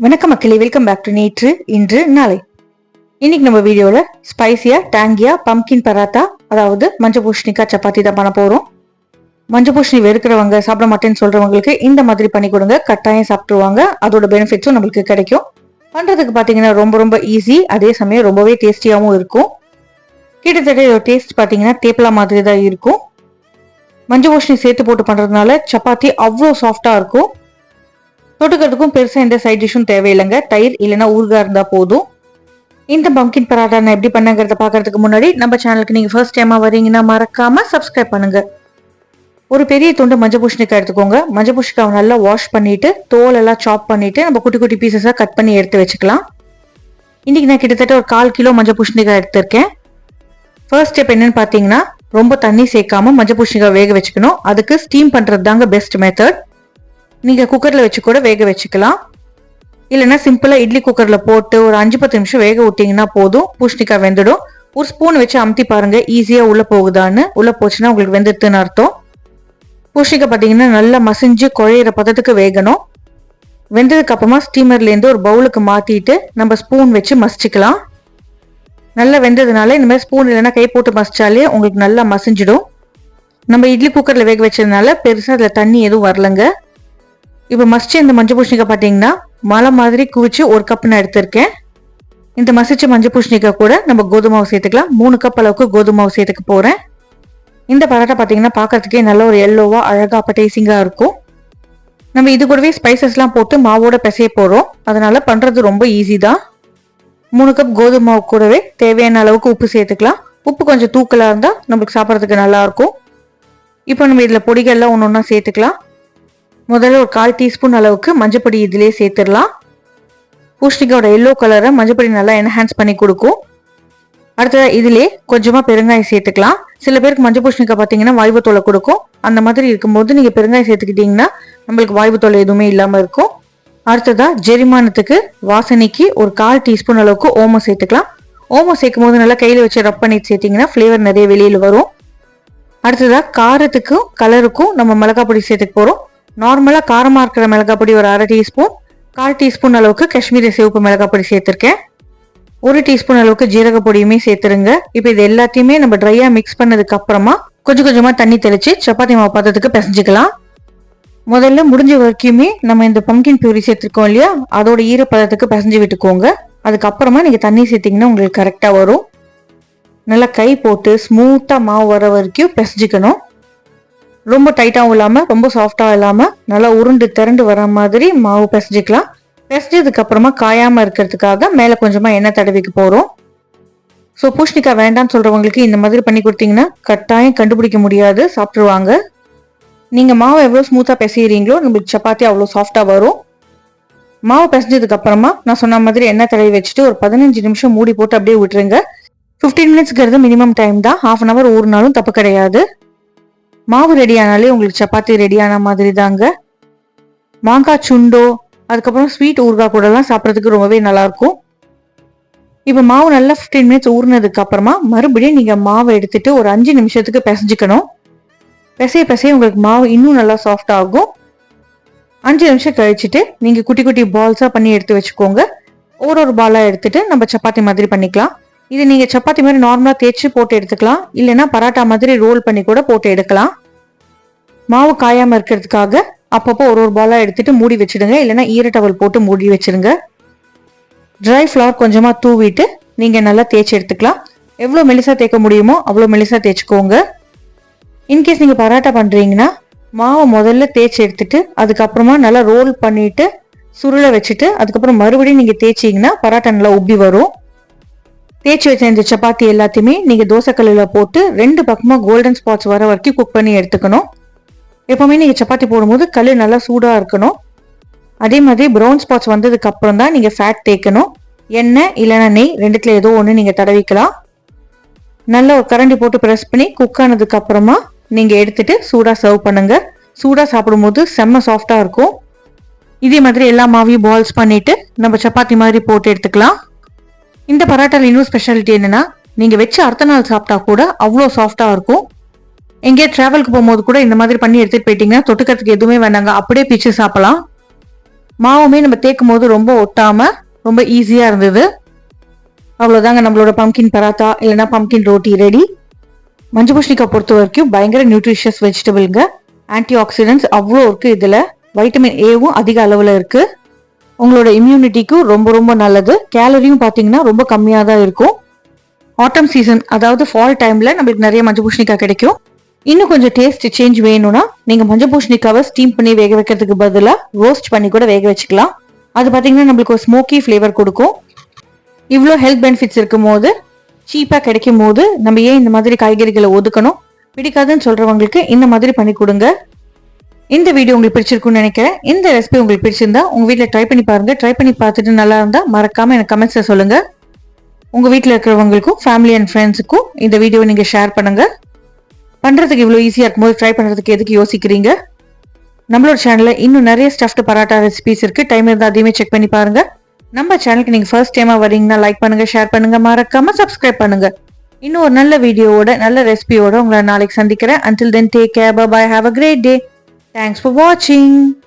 வணக்கம் மக்களே, welcome back to நேற்று இன்று நாளை. இன்னைக்கு நம்ம வீடியோல ஸ்பைசியா டாங்கியா பம்கின் பராத்தா, அதாவது மஞ்சள் பூஷணிக்காய் சப்பாத்தி தான் பண்ண போறோம். மஞ்சள் பூஷணி வெறுக்கிறவங்க, சாப்பிட மாட்டேன்னு சொல்றவங்களுக்கு இந்த மாதிரி பண்ணி கொடுங்க, கட்டாயம் சாப்பிட்டுருவாங்க. அதோட பெனிஃபிட்ஸும் நம்மளுக்கு கிடைக்கும். பண்றதுக்கு பாத்தீங்கன்னா ரொம்ப ரொம்ப ஈஸி, அதே சமயம் ரொம்பவே டேஸ்டியாவும் இருக்கும். கிட்டத்தட்ட டேஸ்ட் பாத்தீங்கன்னா தேப்பலா மாதிரி தான் இருக்கும். மஞ்சள் பூஷணி சேர்த்து போட்டு பண்றதுனால சப்பாத்தி அவ்வளோ சாஃப்டா இருக்கும். தொட்டுக்கிறதுக்கும் பெருசா எந்த சைட் டிஷ்ஷும் தேவையில்லைங்க. தயிர் இல்லைன்னா ஊறுகாய் இருந்தா போதும். இந்த பம்கின் பராட்டா நான் எப்படி பண்ணங்கிறத பாக்குறதுக்கு முன்னாடி நம்ம சேனலுக்கு நீங்க ஃபர்ஸ்ட் டைமா வரீங்கன்னா மறக்காம சப்ஸ்கிரைப் பண்ணுங்க. ஒரு பெரிய துண்டு மஞ்சள் பூஷணிக்காய் எடுத்துக்கோங்க. மஞ்சள் பூஷணிக்காய் நல்லா வாஷ் பண்ணிட்டு தோல் எல்லாம் சாப் பண்ணிட்டு நம்ம குட்டி குட்டி பீசஸா கட் பண்ணி எடுத்து வச்சுக்கலாம். இன்னைக்கு நான் கிட்டத்தட்ட ஒரு 1/4 கிலோ மஞ்சள் பூஷணிக்காய் எடுத்திருக்கேன். ஃபர்ஸ்ட் ஸ்டெப் என்னன்னு பாத்தீங்கன்னா, ரொம்ப தண்ணி சேர்க்காம மஞ்சள் பூஷணிக்காய் வேக வச்சுக்கணும். அதுக்கு ஸ்டீம் பண்றது தாங்க பெஸ்ட் மெத்தட். நீங்க குக்கர்ல வச்சு கூட வேக வச்சுக்கலாம். இல்லைன்னா சிம்பிளா இட்லி குக்கர்ல போட்டு ஒரு 5-10 நிமிஷம் வேக விட்டீங்கன்னா போதும், பூஷணிக்காய் வெந்துடும். ஒரு ஸ்பூன் வச்சு அமுத்தி பாருங்க, ஈஸியா உள்ள போகுதான்னு. உள்ள போச்சுன்னா உங்களுக்கு வெந்துடுதுன்னு அர்த்தம். பூஷணிக்காய் பாத்தீங்கன்னா நல்லா மசிஞ்சு குழையிற பதத்துக்கு வேகணும். வெந்ததுக்கு அப்புறமா ஸ்டீமர்ல இருந்து ஒரு பவுலுக்கு மாத்திட்டு நம்ம ஸ்பூன் வச்சு மசிச்சுக்கலாம். நல்லா வெந்ததுனால இந்த மாதிரி ஸ்பூன் இல்லைன்னா கை போட்டு மசிச்சாலே உங்களுக்கு நல்லா மசிஞ்சிடும். நம்ம இட்லி குக்கர்ல வேக வச்சதுனால பெருசா அதுல தண்ணி எதுவும் வரலங்க. இப்போ மசிச்சு இந்த மஞ்சள் பூஷணிக்காய் பார்த்தீங்கன்னா மலை மாதிரி குவிச்சு 1 கப் நான் எடுத்திருக்கேன். இந்த மசிச்ச மஞ்சள் பூஷணிக்காய் கூட நம்ம கோதுமை மாவு சேர்த்துக்கலாம். 3 கப் அளவுக்கு கோதுமை மாவு சேர்த்துக்க போறேன். இந்த பரோட்டா பார்த்தீங்கன்னா பார்க்கறதுக்கே நல்ல ஒரு எல்லோவா அழகா அப்படைசிங்கா இருக்கும். நம்ம இது கூடவே ஸ்பைசஸ்லாம் போட்டு மாவோட பிசைய போறோம். அதனால பண்றது ரொம்ப ஈஸி தான். 3 கப் கோதுமை மாவு கூடவே தேவையான அளவுக்கு உப்பு சேர்த்துக்கலாம். உப்பு கொஞ்சம் தூக்கலா இருந்தா நம்மளுக்கு சாப்பிட்றதுக்கு நல்லா இருக்கும். இப்போ நம்ம இதுல பொடிகள்லாம் ஒன்று ஒன்றா சேர்த்துக்கலாம். முதல்ல ஒரு 1/4 டீஸ்பூன் அளவுக்கு மஞ்சப்பொடி இதிலே சேர்த்துடலாம். பூஷணிக்காயோட எல்லோ கலரை மஞ்சப்பொடி நல்லா என்ஹான்ஸ் பண்ணி கொடுக்கும். அடுத்ததா இதிலே கொஞ்சமா பெருங்காயம் சேர்த்துக்கலாம். சில பேருக்கு மஞ்சள் பூஷணிக்காய் பார்த்தீங்கன்னா வாய்வு தொலை கொடுக்கும். அந்த மாதிரி இருக்கும்போது நீங்க பெருங்காயம் சேர்த்துக்கிட்டீங்கன்னா நம்மளுக்கு வாய்வு தொலை எதுவுமே இல்லாம இருக்கும். அடுத்ததா ஜெரிமானத்துக்கு வாசனைக்கு ஒரு 1/4 டீஸ்பூன் அளவுக்கு ஓமம் சேர்த்துக்கலாம். ஓமம் சேர்க்கும் போது நல்லா கையில வச்சு ரப் பண்ணி சேர்த்தீங்கன்னா ஃபிளேவர் நிறைய வெளியில வரும். அடுத்ததா காரத்துக்கும் கலருக்கும் நம்ம மிளகாய் பொடி சேர்த்துக்க போறோம். நார்மலா காரமா இருக்கிற மிளகாய் பொடி ஒரு 1/2 டீஸ்பூன், 1/4 டீஸ்பூன் அளவுக்கு காஷ்மீரி சிவப்பு மிளகாய் பொடி சேர்த்திருக்கேன். 1 டீஸ்பூன் அளவுக்கு ஜீரக பொடியுமே சேர்த்துருங்க. இப்போ இது எல்லாத்தையுமே நம்ம ட்ரையா மிக்ஸ் பண்ணதுக்கு அப்புறமா கொஞ்சம் கொஞ்சமா தண்ணி தெளிச்சு சப்பாத்தி மாவு பதத்துக்கு பிசைஞ்சுக்கலாம். முதல்ல முடிஞ்ச வரைக்குமே நம்ம இந்த பம்கின் பியூரி சேர்த்திருக்கோம் இல்லையா, அதோட ஈரப்பதத்துக்கு பிசைஞ்சு விட்டுக்கோங்க. அதுக்கப்புறமா நீங்க தண்ணி சேர்த்தீங்கன்னா உங்களுக்கு கரெக்டா வரும். நல்லா கை போட்டு ஸ்மூத்தா மாவு வர வரைக்கும் பிசைஞ்சுக்கணும். ரொம்ப டைட்டாகவும் இல்லாமல் ரொம்ப சாஃப்டாக இல்லாமல் நல்லா உருண்டு திரண்டு வர மாதிரி மாவு பிசைஞ்சிக்கலாம். பிசைஞ்சதுக்கு அப்புறமா காயாமல் இருக்கிறதுக்காக மேலே கொஞ்சமாக எண்ணெய் தடவிக்க போகிறோம். ஸோ பூஷணிக்காய் வேண்டாம்னு சொல்கிறவங்களுக்கு இந்த மாதிரி பண்ணி கொடுத்தீங்கன்னா கட்டாயம் கண்டுபிடிக்க முடியாது, சாப்பிட்ருவாங்க. நீங்கள் மாவு எவ்வளோ ஸ்மூத்தாக பிசைகிறீங்களோ நம்மளுக்கு சப்பாத்தி அவ்வளோ சாஃப்டாக வரும். மாவு பிசைஞ்சதுக்கு அப்புறமா நான் சொன்ன மாதிரி எண்ணெய் தடவி வச்சுட்டு ஒரு 15 நிமிஷம் மூடி போட்டு அப்படியே விட்டுருங்க. 15 மினிட்ஸ்ங்கிறது மினிமம் டைம் தான். 1/2 hour ஊறினாலும் தப்பு கிடையாது. மாவு ரெடி ஆனாலே உங்களுக்கு சப்பாத்தி ரெடியான மாதிரி தாங்க. மாங்காய் சுண்டோ அதுக்கப்புறம் ஸ்வீட் ஊறுகாய் கூட எல்லாம் சாப்பிட்றதுக்கு ரொம்பவே நல்லா இருக்கும். இப்போ மாவு நல்லா 15 மினிட்ஸ் ஊறினதுக்கு அப்புறமா மறுபடியும் நீங்க மாவை எடுத்துட்டு ஒரு 5 நிமிஷத்துக்கு பிசைஞ்சுக்கணும். பிசைய உங்களுக்கு மாவு இன்னும் நல்லா சாஃப்ட் ஆகும். 5 நிமிஷம் கழிச்சுட்டு நீங்க குட்டி குட்டி பால்ஸா பண்ணி எடுத்து வச்சுக்கோங்க. ஒரு பாலா எடுத்துட்டு நம்ம சப்பாத்தி மாதிரி பண்ணிக்கலாம். இது நீங்க சப்பாத்தி மாதிரி நார்மலா தேய்ச்சி போட்டு எடுத்துக்கலாம். இல்லைன்னா பராட்டா மாதிரி ரோல் பண்ணி கூட போட்டு எடுக்கலாம். மாவு காயாம இருக்கிறதுக்காக அப்பப்போ ஒரு பாலா எடுத்துட்டு மூடி வச்சிடுங்க. இல்லைன்னா ஈர டவல் போட்டு மூடி வச்சிருங்க. ட்ரை ஃப்ளவர் கொஞ்சமா தூவிட்டு நீங்க நல்லா தேய்ச்சி எடுத்துக்கலாம். எவ்வளவு மெலிசா தேய்க்க முடியுமோ அவ்வளவு மெலிசா தேய்ச்சிக்கோங்க. இன்கேஸ் நீங்க பராட்டா பண்றீங்கன்னா மாவை முதல்ல தேய்ச்சி எடுத்துட்டு அதுக்கப்புறமா நல்லா ரோல் பண்ணிட்டு சுருளை வச்சுட்டு அதுக்கப்புறம் மறுபடியும் நீங்க தேய்ச்சிங்கன்னா பராட்டா நல்லா உப்பி வரும். தேய்ச்சி வச்ச இந்த சப்பாத்தி எல்லாத்தையுமே நீங்க தோசைக்கல்லுல போட்டு 2 பக்கமா கோல்டன் ஸ்பாட்ஸ் வர வரைக்கும் குக் பண்ணி எடுத்துக்கணும். எப்பவுமே நீங்க சப்பாத்தி போடும்போது கல் நல்லா சூடா இருக்கணும். அதே மாதிரி ப்ரௌன் ஸ்பாட்ஸ் வந்ததுக்கு அப்புறம் தான் நீங்க ஃபேட் தேய்க்கணும். எண்ணெய் இல்லைன்னா நெய் ரெண்டுத்துல ஏதோ ஒன்று நீங்க தடவிக்கலாம். நல்லா ஒரு கரண்டி போட்டு ப்ரெஸ் பண்ணி குக் ஆனதுக்கு அப்புறமா நீங்க எடுத்துட்டு சூடா சர்வ் பண்ணுங்க. சூடா சாப்பிடும்போது செம்ம சாஃப்டா இருக்கும். இதே மாதிரி எல்லா மாவையும் பால்ஸ் பண்ணிட்டு நம்ம சப்பாத்தி மாதிரி போட்டு எடுத்துக்கலாம். இந்த பராட்டால இன்னும் ஸ்பெஷாலிட்டி என்னன்னா, நீங்க வச்சு அடுத்த நாள் சாப்பிட்டா கூட அவ்வளோ சாஃப்டா இருக்கும். எங்கேயே டிராவலுக்கு போகும்போது கூட இந்த மாதிரி பண்ணி எடுத்துட்டு போயிட்டீங்கன்னா தொட்டுக்கிறதுக்கு எதுவுமே வேண்டாங்க, அப்படியே பிச்சு சாப்பிடலாம். மாவுமே நம்ம தேய்க்கும் போது ரொம்ப ஒட்டாம ரொம்ப ஈஸியா இருந்தது. அவ்வளவுதாங்க, நம்மளோட பம்கின் பராத்தா இல்லைன்னா பம்கின் ரோட்டி ரெடி. மஞ்சள் பூசணிக்காய் பொறுத்த வரைக்கும் பயங்கர நியூட்ரிஷியஸ் வெஜிடபிள்ங்க. ஆன்டி ஆக்சிடென்ட்ஸ் அவ்வளோ இருக்கு இதுல. வைட்டமின் ஏவும் அதிக அளவுல இருக்கு. உங்களோட இம்யூனிட்டிக்கும் ரொம்ப ரொம்ப நல்லது. கேலரியும் பார்த்தீங்கன்னா ரொம்ப கம்மியாக தான் இருக்கும். ஆட்டம் சீசன் அதாவது ஃபால் டைம்ல நம்மளுக்கு நிறைய மஞ்சள் பூசணிக்காய் கிடைக்கும். இன்னும் கொஞ்சம் டேஸ்ட் சேஞ்ச் வேணும்னா நீங்க மஞ்சள் பூசணிக்காவை ஸ்டீம் பண்ணி வேக வைக்கிறதுக்கு பதிலாக ரோஸ்ட் பண்ணி கூட வேக வச்சுக்கலாம். அது பார்த்தீங்கன்னா நம்மளுக்கு ஒரு ஸ்மோக்கி ஃப்ளேவர் கொடுக்கும். இவ்வளோ ஹெல்த் பெனிஃபிட்ஸ் இருக்கும் போது, சீப்பாக கிடைக்கும் போது நம்ம ஏன் இந்த மாதிரி காய்கறிகளை ஒதுக்கணும்? பிடிக்காதுன்னு சொல்றவங்களுக்கு இந்த மாதிரி பண்ணி கொடுங்க. இந்த வீடியோ உங்களுக்கு பிடிச்சிருக்குன்னு நினைக்கிறேன். இந்த ரெசிபி உங்களுக்கு பிடிச்சிருந்தா உங்க வீட்டில் ட்ரை பண்ணி பாருங்க. ட்ரை பண்ணி பார்த்துட்டு நல்லா இருந்தா மறக்காம எனக்கு கமெண்ட்ஸ்ல சொல்லுங்க. உங்க வீட்டில் இருக்கிறவங்களுக்கும் ஃபேமிலி அண்ட் ஃப்ரெண்ட்ஸுக்கும் இந்த வீடியோவை நீங்க ஷேர் பண்ணுங்க. பண்றதுக்கு இவ்வளோ ஈஸியா இருக்கும்போது ட்ரை பண்றதுக்கு எதுக்கு யோசிக்கிறீங்க? நம்மளோட சேனல்ல இன்னும் நிறைய ஸ்டஃப்டு பராட்டா ரெசிபிஸ் இருக்கு. டைம் இருந்தால் அதையுமே செக் பண்ணி பாருங்க. நம்ம சேனலுக்கு நீங்க ஃபர்ஸ்ட் டைமா வரீங்கன்னா லைக் பண்ணுங்க, ஷேர் பண்ணுங்க, மறக்காம சப்ஸ்கிரைப் பண்ணுங்க. இன்னும் ஒரு நல்ல வீடியோவோட நல்ல ரெசிபியோட உங்களை நாளைக்கு சந்திக்கிறேன். Until then, take care. Bye bye. Have a great day. Thanks for watching.